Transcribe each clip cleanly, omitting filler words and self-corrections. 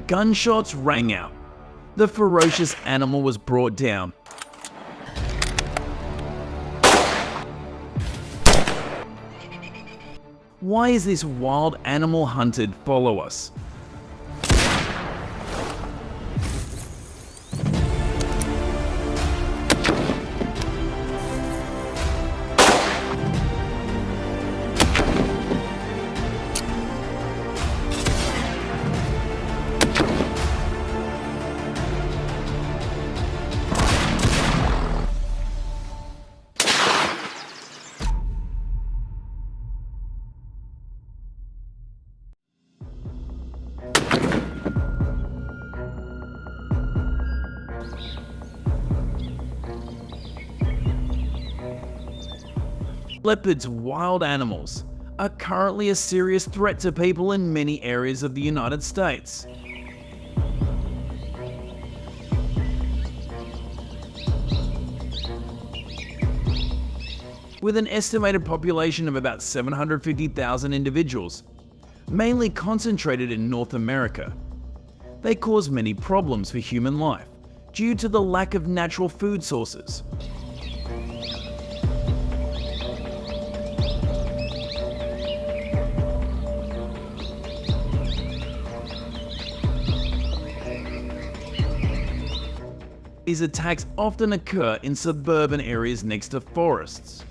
Gunshots rang out. The ferocious animal was brought down. Why is this wild animal hunted follow us? Leopards, wild animals, are currently a serious threat to people in many areas of the United States. With an estimated population of about 750,000 individuals, mainly concentrated in North America, they cause many problems for human life due to the lack of natural food sources. These attacks often occur in suburban areas next to forests.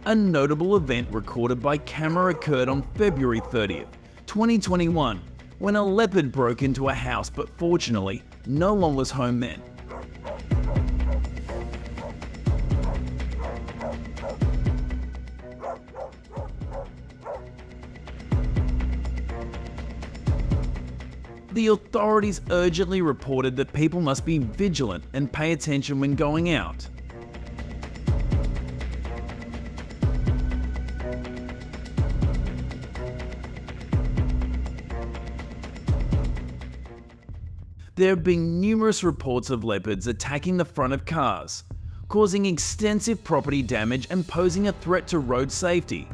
A notable event recorded by camera occurred on February 30th, 2021, when a leopard broke into a house, but fortunately, no one was home then. The authorities urgently reported that people must be vigilant and pay attention when going out. There have been numerous reports of leopards attacking the front of cars, causing extensive property damage and posing a threat to road safety.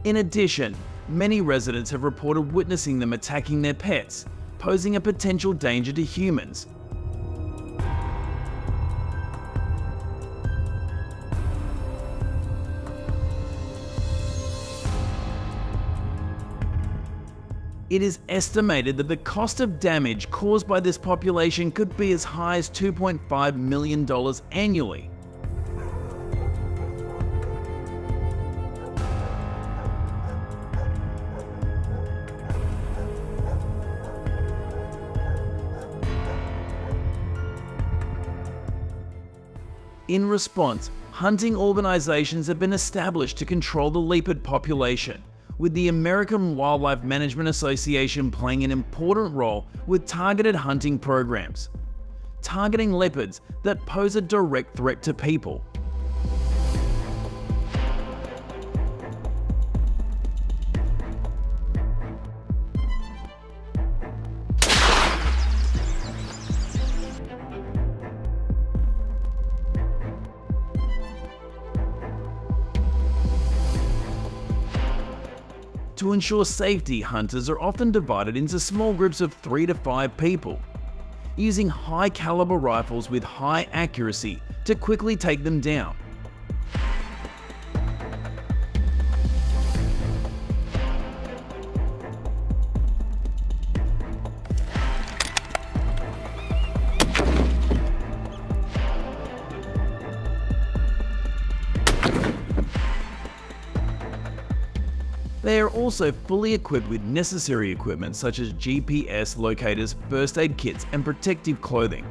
In addition, many residents have reported witnessing them attacking their pets, posing a potential danger to humans. It is estimated that the cost of damage caused by this population could be as high as $2.5 million annually. In response, hunting organizations have been established to control the leopard population, with the American Wildlife Management Association playing an important role with targeted hunting programs, targeting leopards that pose a direct threat to people. To ensure safety, hunters are often divided into small groups of 3 to 5 people, using high-caliber rifles with high accuracy to quickly take them down. They are also fully equipped with necessary equipment such as GPS locators, first aid kits, and protective clothing.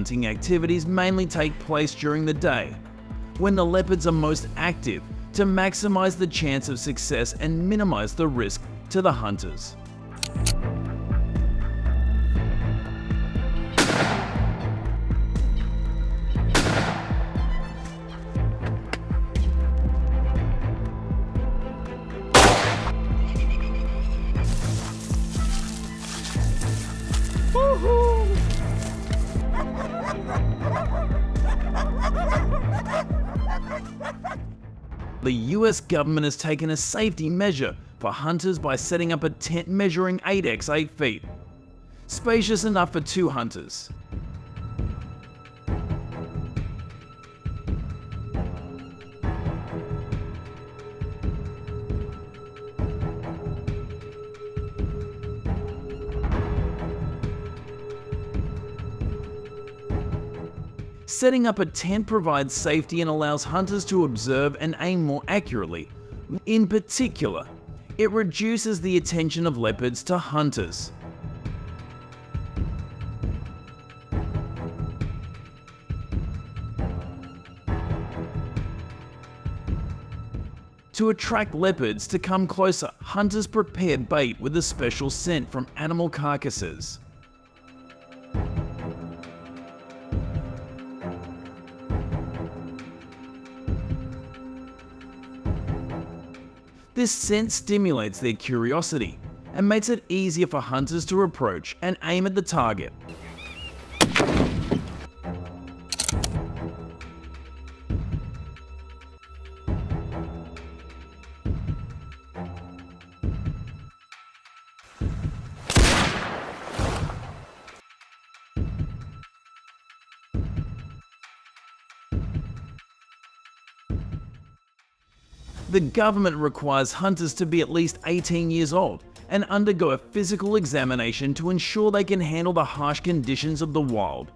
hunting activities mainly take place during the day, when the leopards are most active, to maximize the chance of success and minimize the risk to the hunters. The US government has taken a safety measure for hunters by setting up a tent measuring 8x8 feet, spacious enough for 2 hunters. Setting up a tent provides safety and allows hunters to observe and aim more accurately. In particular, it reduces the attention of leopards to hunters. To attract leopards to come closer, hunters prepare bait with a special scent from animal carcasses. This scent stimulates their curiosity and makes it easier for hunters to approach and aim at the target. The government requires hunters to be at least 18 years old and undergo a physical examination to ensure they can handle the harsh conditions of the wild.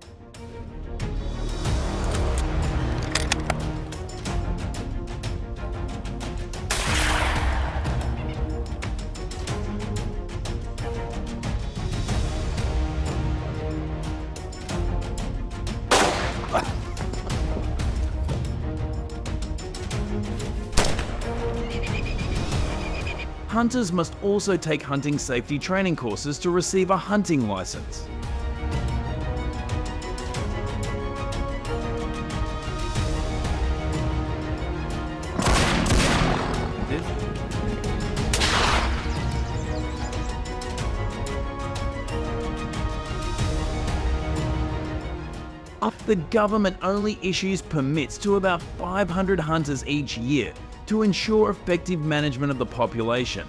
Hunters must also take hunting safety training courses to receive a hunting license. The government only issues permits to about 500 hunters each year to ensure effective management of the population.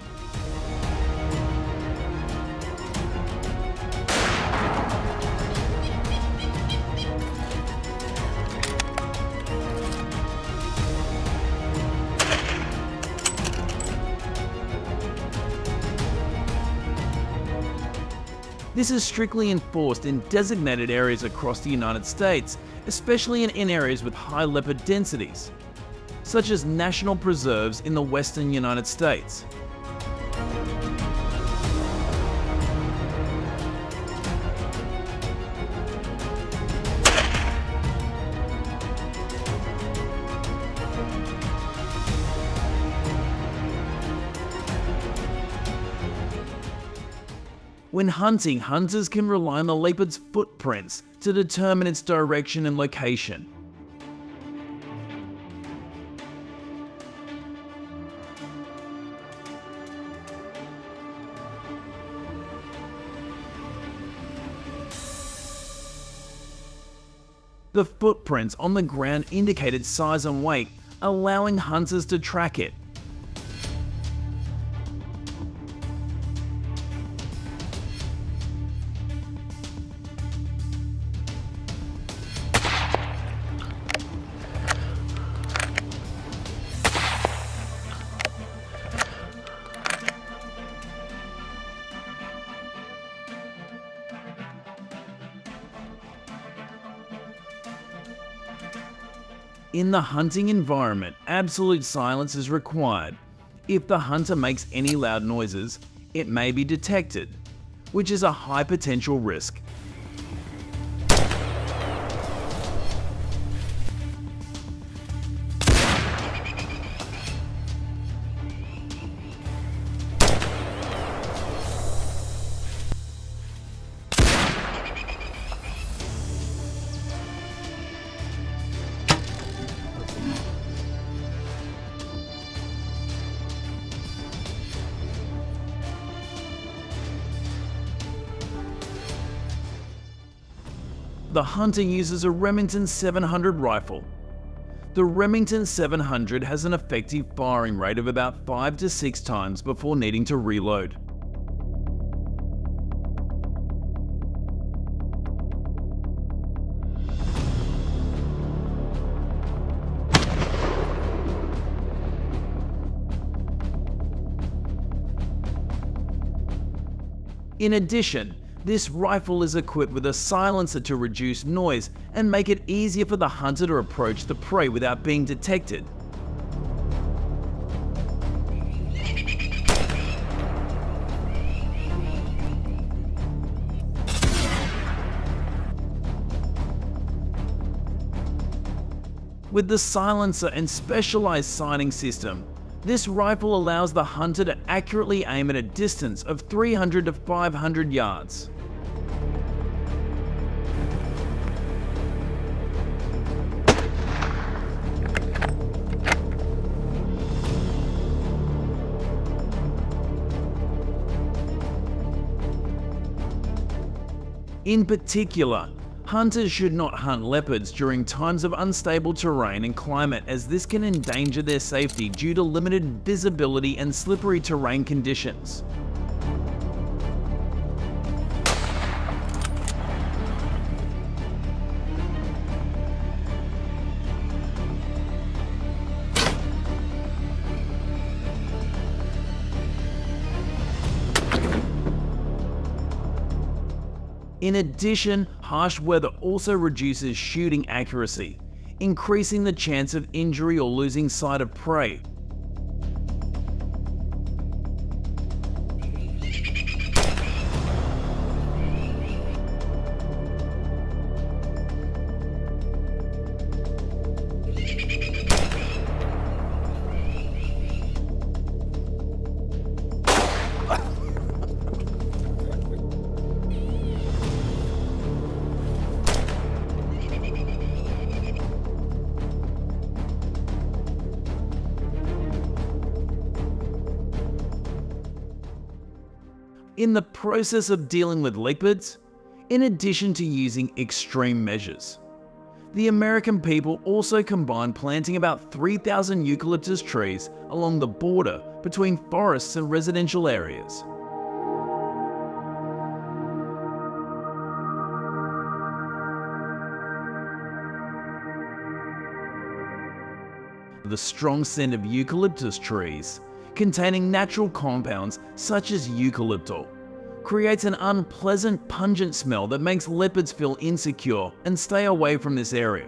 This is strictly enforced in designated areas across the United States, especially in areas with high leopard densities, such as national preserves in the western United States. When hunting, hunters can rely on the leopard's footprints to determine its direction and location. The footprints on the ground indicate its size and weight, allowing hunters to track it. In the hunting environment, absolute silence is required. If the hunter makes any loud noises, it may be detected, which is a high potential risk. the hunter uses a Remington 700 rifle. The Remington 700 has an effective firing rate of about 5 to 6 times before needing to reload. In addition, this rifle is equipped with a silencer to reduce noise and make it easier for the hunter to approach the prey without being detected. With the silencer and specialized sighting system, this rifle allows the hunter to accurately aim at a distance of 300 to 500 yards. In particular, hunters should not hunt leopards during times of unstable terrain and climate, as this can endanger their safety due to limited visibility and slippery terrain conditions. In addition, harsh weather also reduces shooting accuracy, increasing the chance of injury or losing sight of prey. In the process of dealing with leopards, in addition to using extreme measures, the American people also combined planting about 3,000 eucalyptus trees along the border between forests and residential areas. The strong scent of eucalyptus trees, containing natural compounds such as eucalyptol, creates an unpleasant, pungent smell that makes leopards feel insecure and stay away from this area.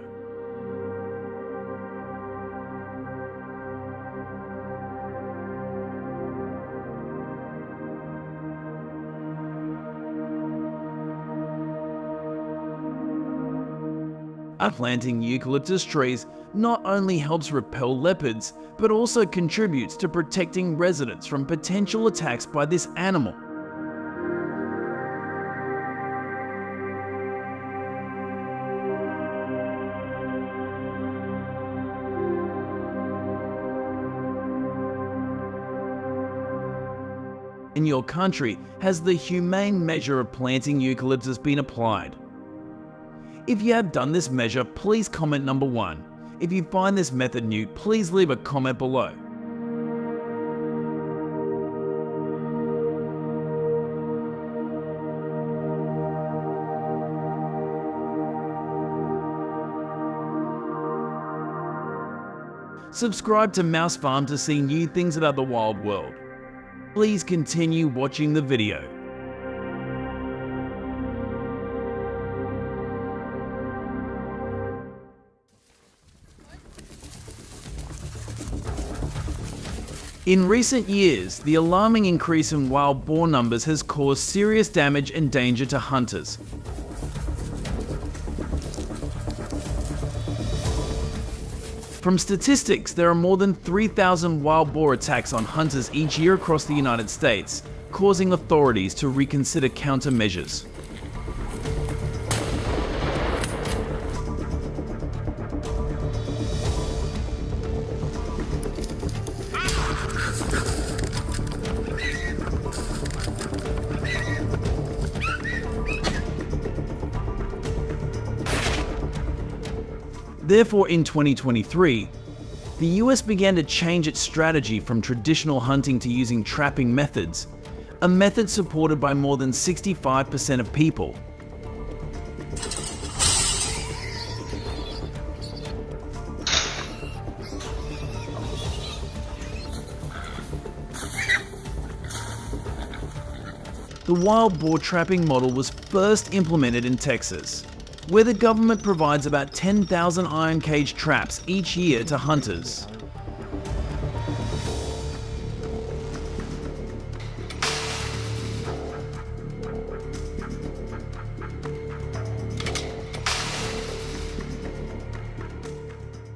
Planting eucalyptus trees not only helps repel leopards, but also contributes to protecting residents from potential attacks by this animal. In your country, has the humane measure of planting eucalyptus been applied? If you have done this measure, please comment number 1. If you find this method new, please leave a comment below. Subscribe to Mousefarm to see new things about the wild world. Please continue watching the video. In recent years, the alarming increase in wild boar numbers has caused serious damage and danger to hunters. From statistics, there are more than 3,000 wild boar attacks on hunters each year across the United States, causing authorities to reconsider countermeasures. Therefore, in 2023, the US began to change its strategy from traditional hunting to using trapping methods, a method supported by more than 65% of people. The wild boar trapping model was first implemented in Texas, where the government provides about 10,000 iron cage traps each year to hunters.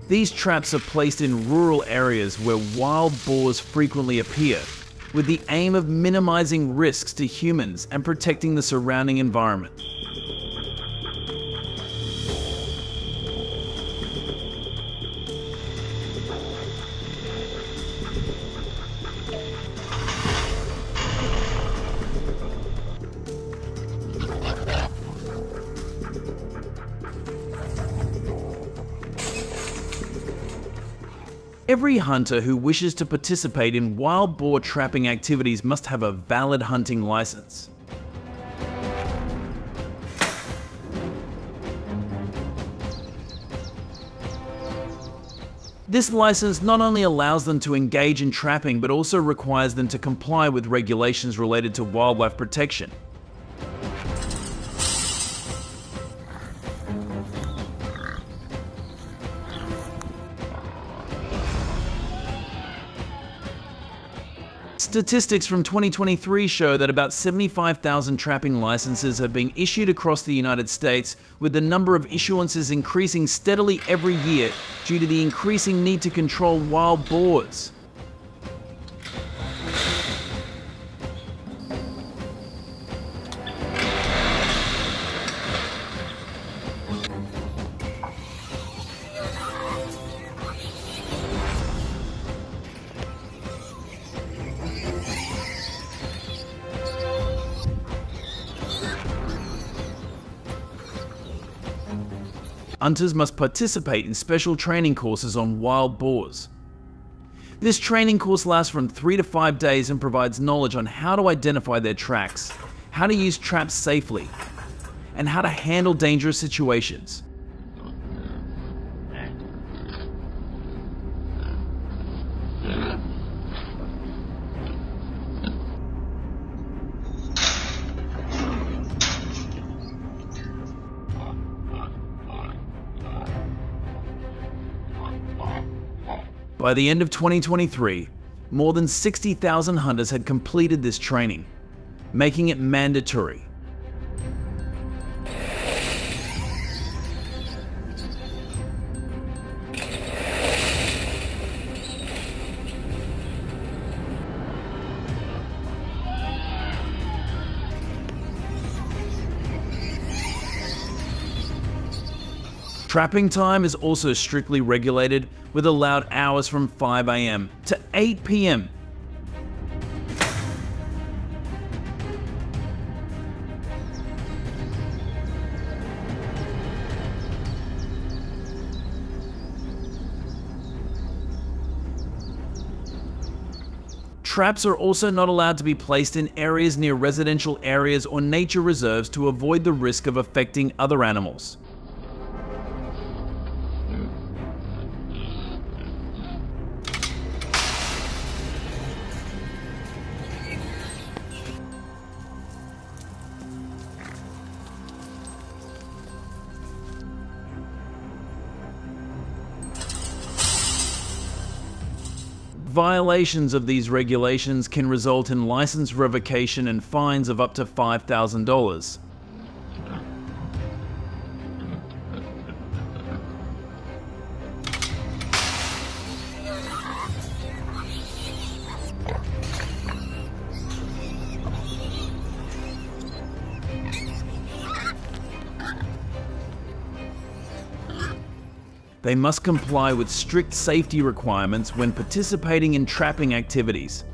These traps are placed in rural areas where wild boars frequently appear, with the aim of minimizing risks to humans and protecting the surrounding environment. Every hunter who wishes to participate in wild boar trapping activities must have a valid hunting license. This license not only allows them to engage in trapping, but also requires them to comply with regulations related to wildlife protection. Statistics from 2023 show that about 75,000 trapping licenses have been issued across the United States, with the number of issuances increasing steadily every year due to the increasing need to control wild boars. Hunters must participate in special training courses on wild boars. This training course lasts from 3 to 5 days and provides knowledge on how to identify their tracks, how to use traps safely, and how to handle dangerous situations. By the end of 2023, more than 60,000 hunters had completed this training, making it mandatory. Trapping time is also strictly regulated, with allowed hours from 5 AM to 8 PM. Traps are also not allowed to be placed in areas near residential areas or nature reserves to avoid the risk of affecting other animals. Violations of these regulations can result in license revocation and fines of up to $5,000. They must comply with strict safety requirements when participating in trapping activities.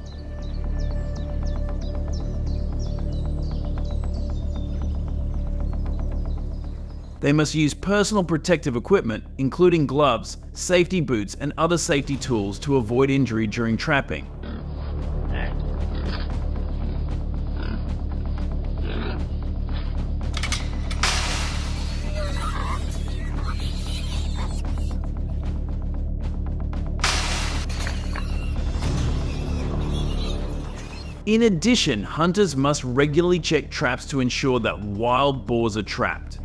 They must use personal protective equipment, including gloves, safety boots, and other safety tools to avoid injury during trapping. In addition, hunters must regularly check traps to ensure that wild boars are trapped.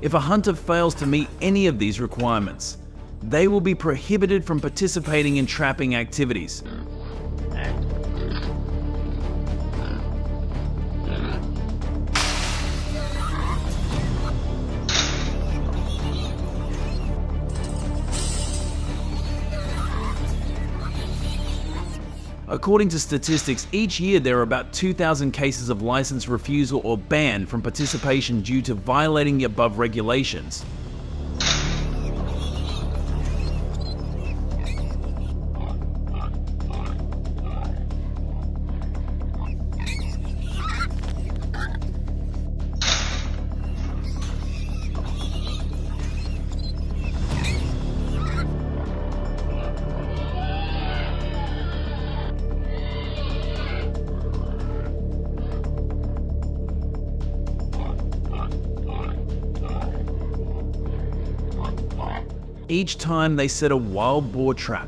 If a hunter fails to meet any of these requirements, they will be prohibited from participating in trapping activities. According to statistics, each year there are about 2,000 cases of license refusal or ban from participation due to violating the above regulations. Each time they set a wild boar trap,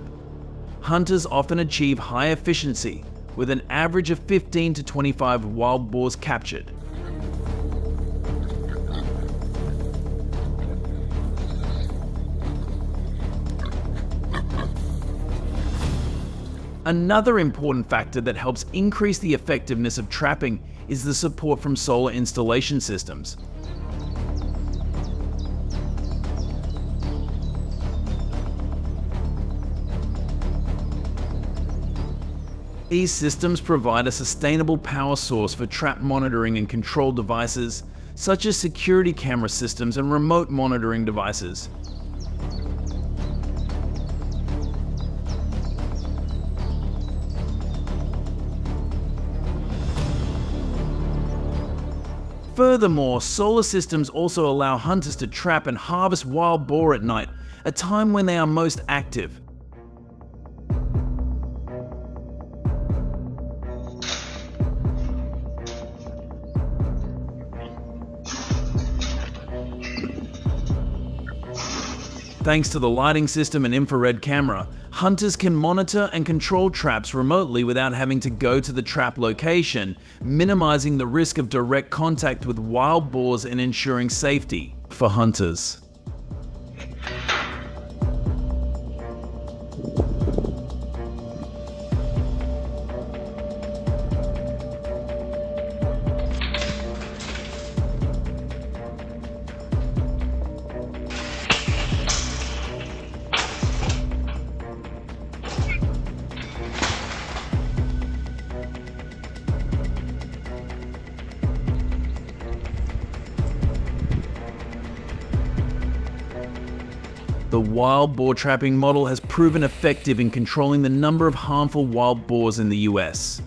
hunters often achieve high efficiency, with an average of 15 to 25 wild boars captured. Another important factor that helps increase the effectiveness of trapping is the support from solar installation systems. These systems provide a sustainable power source for trap monitoring and control devices, such as security camera systems and remote monitoring devices. Furthermore, solar systems also allow hunters to trap and harvest wild boar at night, a time when they are most active. Thanks to the lighting system and infrared camera, hunters can monitor and control traps remotely without having to go to the trap location, minimizing the risk of direct contact with wild boars and ensuring safety for hunters. The wild boar trapping model has proven effective in controlling the number of harmful wild boars in the US.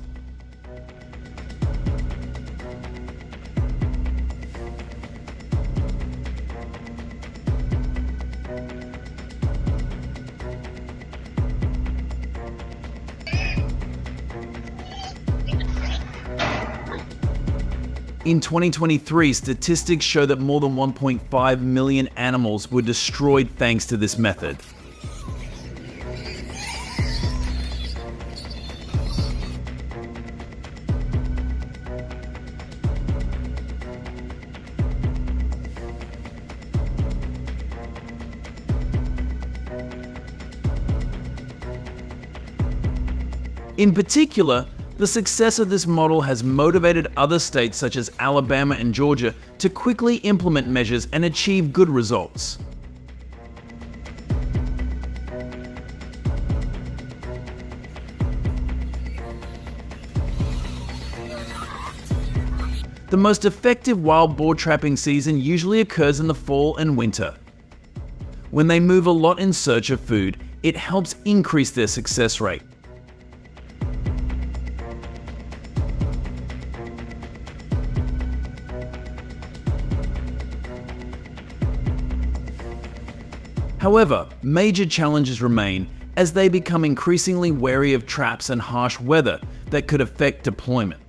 In 2023, statistics show that more than 1.5 million animals were destroyed thanks to this method. In particular, the success of this model has motivated other states such as Alabama and Georgia to quickly implement measures and achieve good results. The most effective wild boar trapping season usually occurs in the fall and winter. When they move a lot in search of food, it helps increase their success rate. However, major challenges remain as they become increasingly wary of traps and harsh weather that could affect deployment.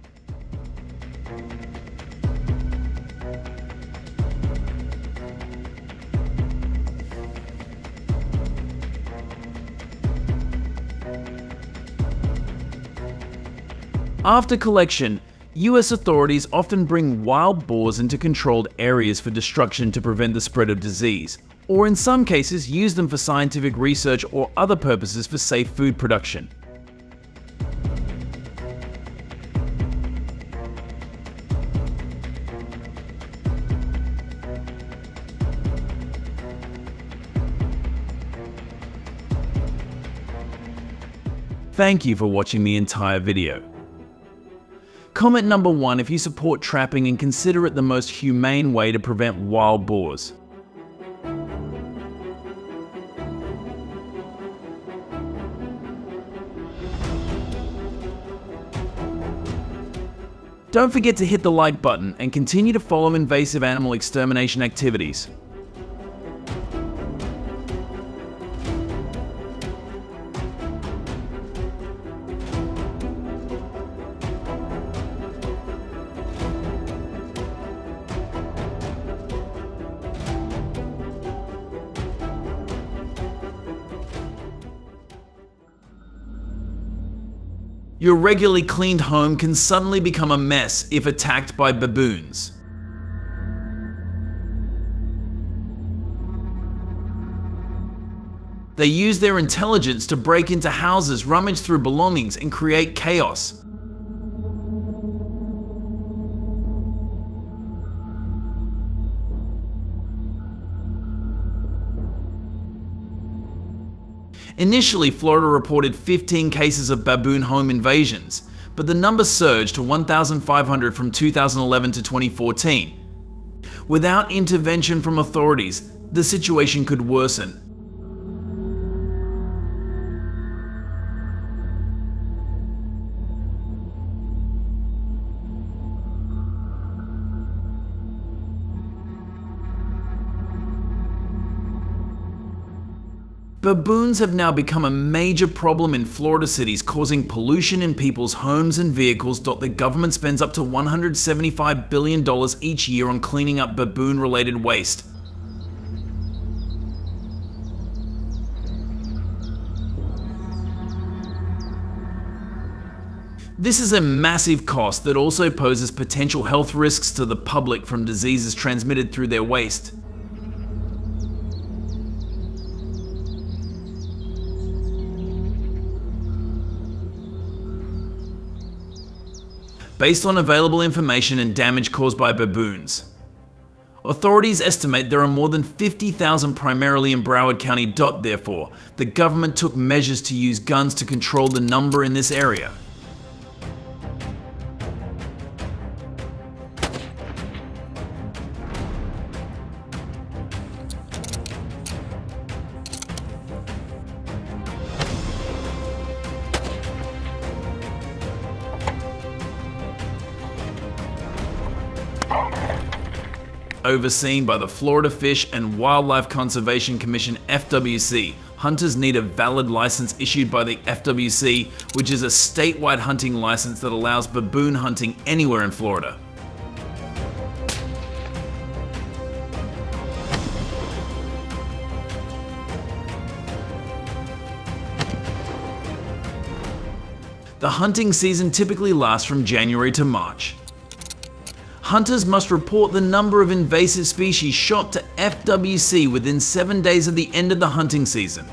After collection, US authorities often bring wild boars into controlled areas for destruction to prevent the spread of disease, or in some cases use them for scientific research or other purposes for safe food production. Thank you for watching the entire video. Comment number 1 if you support trapping and consider it the most humane way to prevent wild boars. Don't forget to hit the like button and continue to follow invasive animal extermination activities. Your regularly cleaned home can suddenly become a mess if attacked by baboons. They use their intelligence to break into houses, rummage through belongings, and create chaos. Initially, Florida reported 15 cases of baboon home invasions, but the number surged to 1,500 from 2011 to 2014. Without intervention from authorities, the situation could worsen. Baboons have now become a major problem in Florida cities, causing pollution in people's homes and vehicles. The government spends up to $175 billion each year on cleaning up baboon-related waste. This is a massive cost that also poses potential health risks to the public from diseases transmitted through their waste. Based on available information and damage caused by baboons, authorities estimate there are more than 50,000 primarily in Broward County. Therefore, the government took measures to use guns to control the number in this area. Overseen by the Florida Fish and Wildlife Conservation Commission (FWC), hunters need a valid license issued by the FWC, which is a statewide hunting license that allows baboon hunting anywhere in Florida. The hunting season typically lasts from January to March. Hunters must report the number of invasive species shot to FWC within 7 days of the end of the hunting season.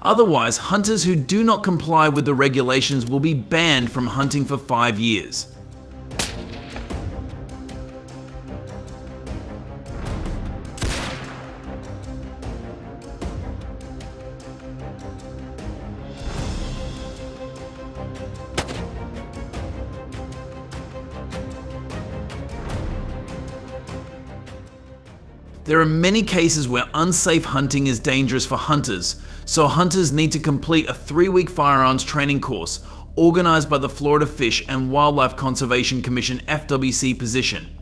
Otherwise, hunters who do not comply with the regulations will be banned from hunting for 5 years. There are many cases where unsafe hunting is dangerous for hunters, so hunters need to complete a 3-week firearms training course organized by the Florida Fish and Wildlife Conservation Commission FWC position.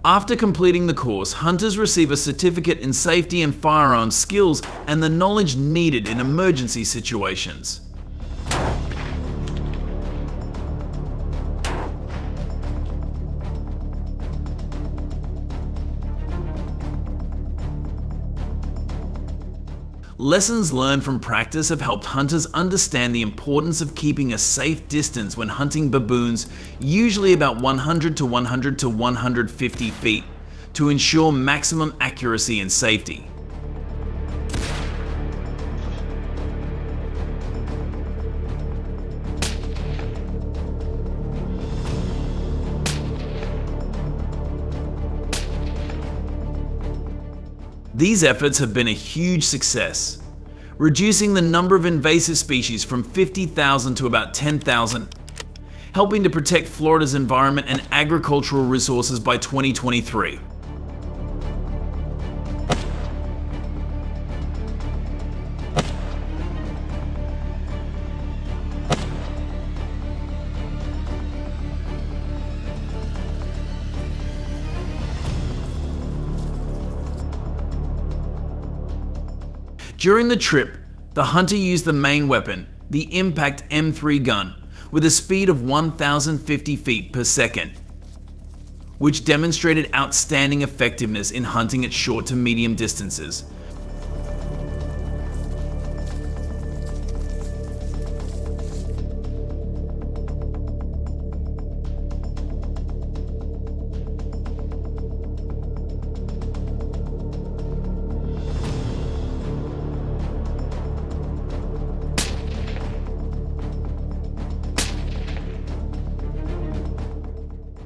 After completing the course, hunters receive a certificate in safety and firearms skills and the knowledge needed in emergency situations. Lessons learned from practice have helped hunters understand the importance of keeping a safe distance when hunting baboons, usually about 100 to 150 feet, to ensure maximum accuracy and safety. These efforts have been a huge success, reducing the number of invasive species from 50,000 to about 10,000, helping to protect Florida's environment and agricultural resources by 2023. During the trip, the hunter used the main weapon, the Impact M3 gun, with a speed of 1,050 feet per second, which demonstrated outstanding effectiveness in hunting at short to medium distances.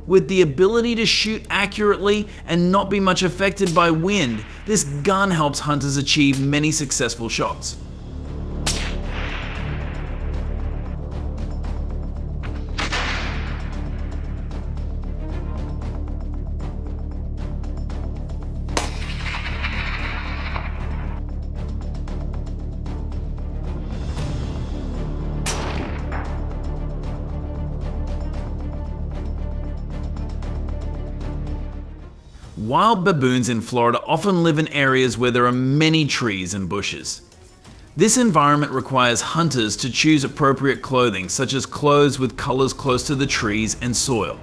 With the ability to shoot accurately and not be much affected by wind, this gun helps hunters achieve many successful shots. Wild baboons in Florida often live in areas where there are many trees and bushes. This environment requires hunters to choose appropriate clothing, such as clothes with colors close to the trees and soil.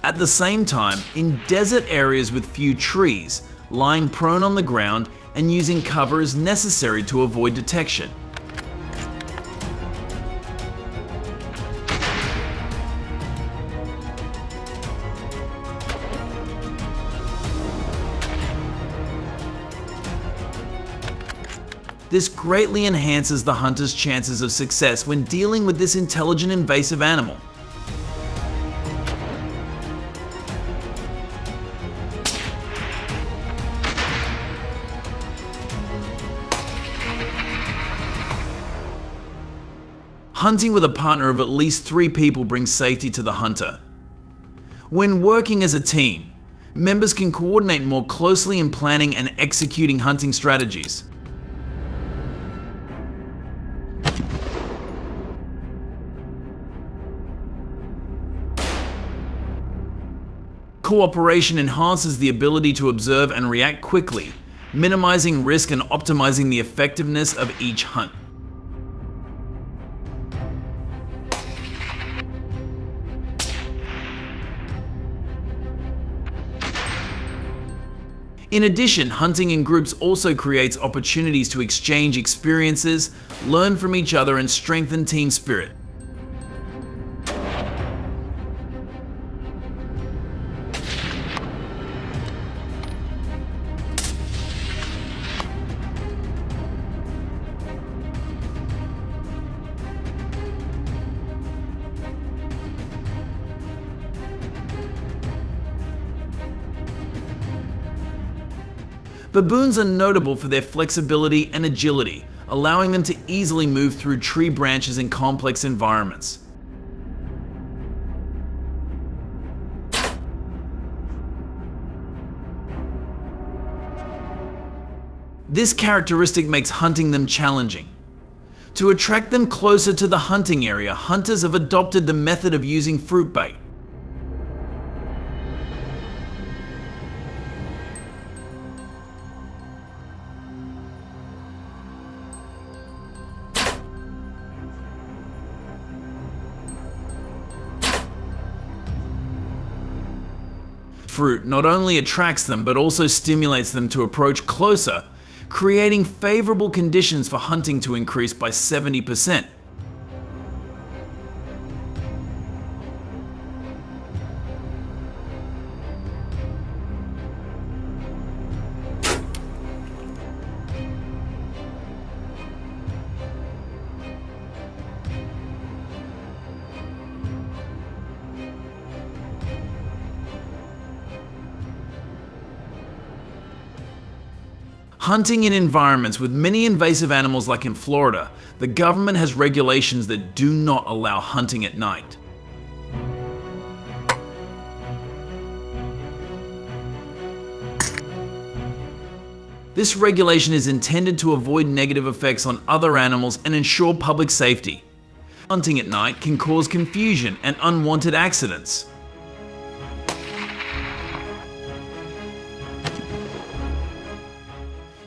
At the same time, in desert areas with few trees, lying prone on the ground and using cover is necessary to avoid detection. This greatly enhances the hunter's chances of success when dealing with this intelligent invasive animal. Hunting with a partner of at least 3 people brings safety to the hunter. When working as a team, members can coordinate more closely in planning and executing hunting strategies. Cooperation enhances the ability to observe and react quickly, minimizing risk and optimizing the effectiveness of each hunt. In addition, hunting in groups also creates opportunities to exchange experiences, learn from each other, and strengthen team spirit. Baboons are notable for their flexibility and agility, allowing them to easily move through tree branches in complex environments. This characteristic makes hunting them challenging. To attract them closer to the hunting area, hunters have adopted the method of using fruit bait. Fruit not only attracts them but also stimulates them to approach closer, creating favorable conditions for hunting to increase by 70%. Hunting in environments with many invasive animals like in Florida, the government has regulations that do not allow hunting at night. This regulation is intended to avoid negative effects on other animals and ensure public safety. Hunting at night can cause confusion and unwanted accidents.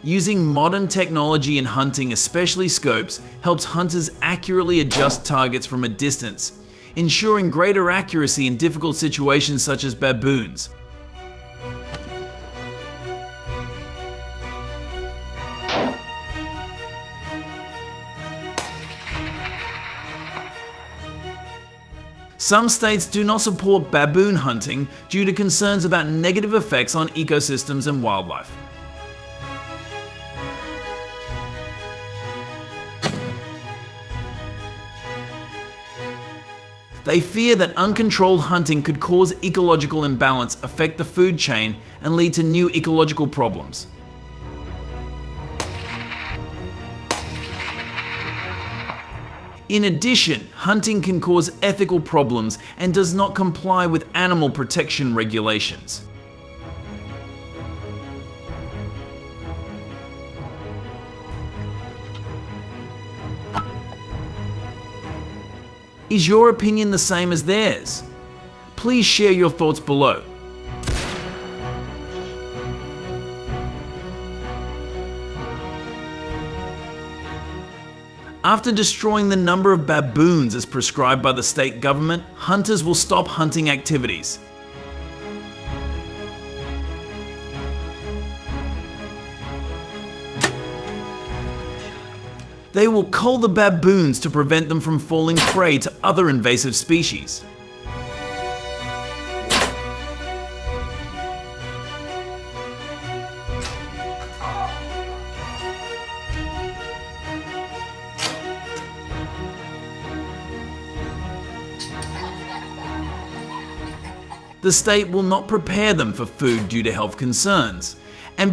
Using modern technology in hunting, especially scopes, helps hunters accurately adjust targets from a distance, ensuring greater accuracy in difficult situations such as baboons. Some states do not support baboon hunting due to concerns about negative effects on ecosystems and wildlife. They fear that uncontrolled hunting could cause ecological imbalance, affect the food chain, and lead to new ecological problems. In addition, hunting can cause ethical problems and does not comply with animal protection regulations. Is your opinion the same as theirs? Please share your thoughts below. After destroying the number of baboons as prescribed by the state government, hunters will stop hunting activities. They will cull the baboons to prevent them from falling prey to other invasive species. The state will not prepare them for food due to health concerns.